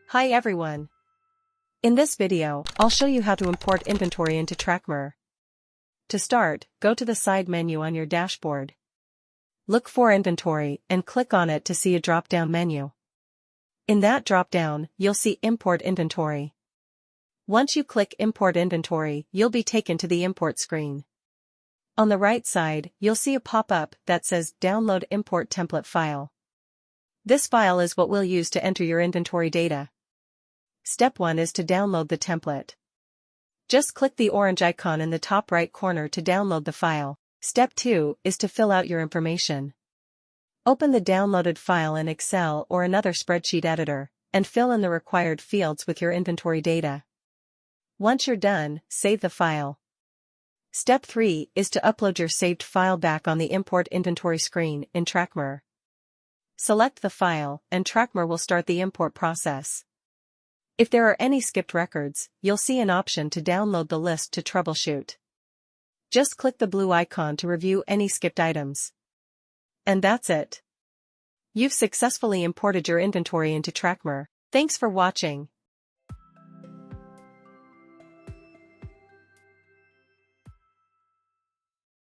Hi everyone. In this video, I'll show you how to import inventory into Tracmor. To start, go to the side menu on your dashboard. Look for Inventory and click on it to see a drop-down menu. In that drop-down, you'll see Import Inventory. Once you click Import Inventory, you'll be taken to the import screen. On the right side, you'll see a pop-up that says Download Import Template File. This file is what we'll use to enter your inventory data. Step 1 is to download the template. Just click the orange icon in the top right corner to download the file. Step 2 is to fill out your information. Open the downloaded file in Excel or another spreadsheet editor, and fill in the required fields with your inventory data. Once you're done, save the file. Step 3 is to upload your saved file back on the Import Inventory screen in Tracmor. Select the file, and Tracmor will start the import process. If there are any skipped records, you'll see an option to download the list to troubleshoot. Just click the blue icon to review any skipped items. And that's it. You've successfully imported your inventory into Tracmor. Thanks for watching.